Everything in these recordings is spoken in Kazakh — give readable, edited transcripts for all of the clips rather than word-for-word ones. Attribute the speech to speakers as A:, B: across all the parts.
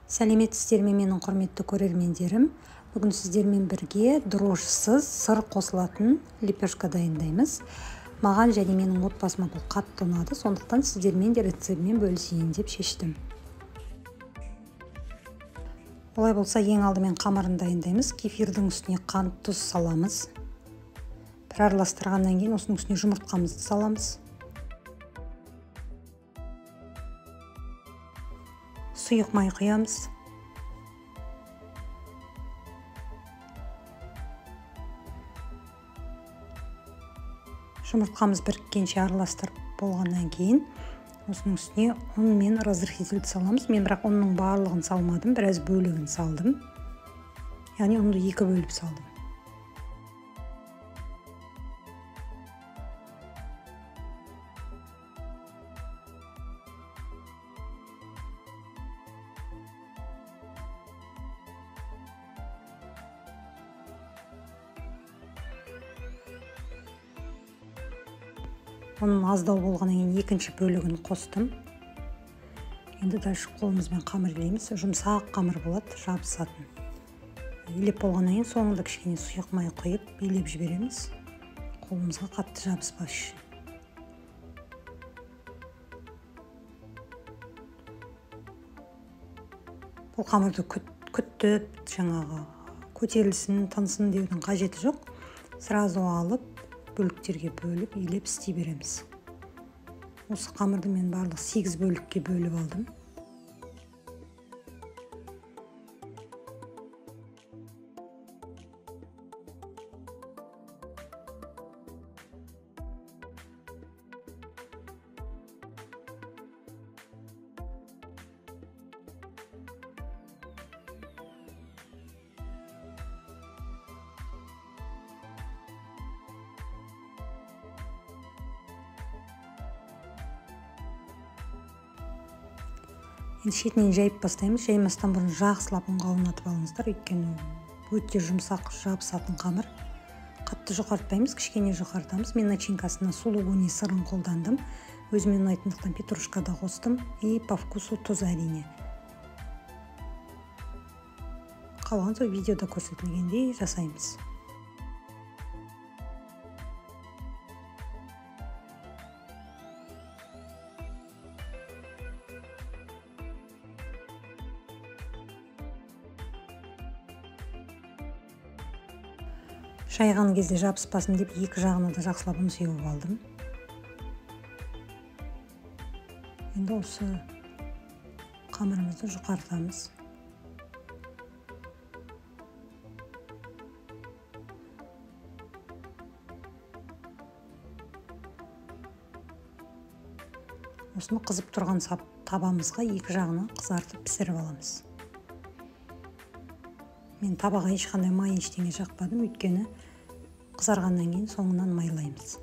A: Сәлеметсіздер ме менің құрметті көрермендерім. Бүгін сіздермен бірге дрожжсыз сыр қосылатын лепешка дайындаймыз. Маған және менің отбасыма бұл қатты ұнады, сондықтан сіздермен де рецептімен бөлісейін деп шештім. Олай болса, ең алдымен қамырын дайындаймыз. Кефирдің үстіне қант, тұз саламыз. Бір араластырғаннан кейін осының үстіне жұмыртқамызды саламыз. Сұйық май құямыз. Жұмыртқамыз біріккенше араластырып болғаннан кейін осының үстіне ұн мен разрыхитель саламыз. Мен бірақ ұнның барлығын салмадым, біраз бөлігін салдым. Яғни ұнды екі бөліп салдым. Оның аздау болғаннан кейін екінші бөлігін қостым. Енді дальше қолымызбен қамыр илейміз. Жұмсақ қамыр болады, жабысатын. Илеп болғаннан кейін соңында кішкене сұйық май құйып билеп жібереміз. Қолымызға қатты жабыспас үшін. Бұл қамырды күттіп, жаңағы көтерілсін, тынсын деудің қажеті жоқ. Сразу алып бөліктерге бөліп, илеп істей береміз. Осы қамырды мен барлық 8 бөлікке бөліп алдым. Енді шетінен жайып бастаймыз. Жаймастан бұрын жақсылап ұнға аунатып алыңыздар, өйткені өте жұмсақ жабысатын қамыр. Қатты жұқартпаймыз, кішкене жұқартамыз. Мен начинкасына сулугуни сырын қолдандым. Өзіме ұнайтындықтан петрушка да қостым. И по вкусу тұз әрине. Қалған соң видеода көрсетілгендей жасаймыз. Шайған кезде жабыспасын деп екі жағына да жақсылап ұн сеуіп алдым. Енді осы қамырымызды жұқартамыз. Осыны қызып тұрған табамызға екі жағына қызартып пісіріп аламыз. Мен табаға ешқандай май ештеңе жақпадым, өйткені қызарғаннан кейін соңынан майлаймыз.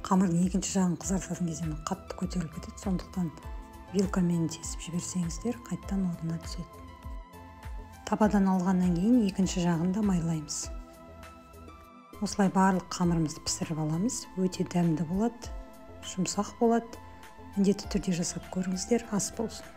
A: Қамырдың екінші жағын қызартатын кезде қатты көтеріліп кетеді, сондықтан вилкамен тесіп жіберсеңіздер, қайттан орнына түседі. Табадан алғаннан кейін екінші жағын да майлаймыз. Осылай барлық қамырымызды пісіріп аламыз. Өте дәмді болады, жұмсақ болады. Міндетті түрде жасап көріңіздер, ас болсын.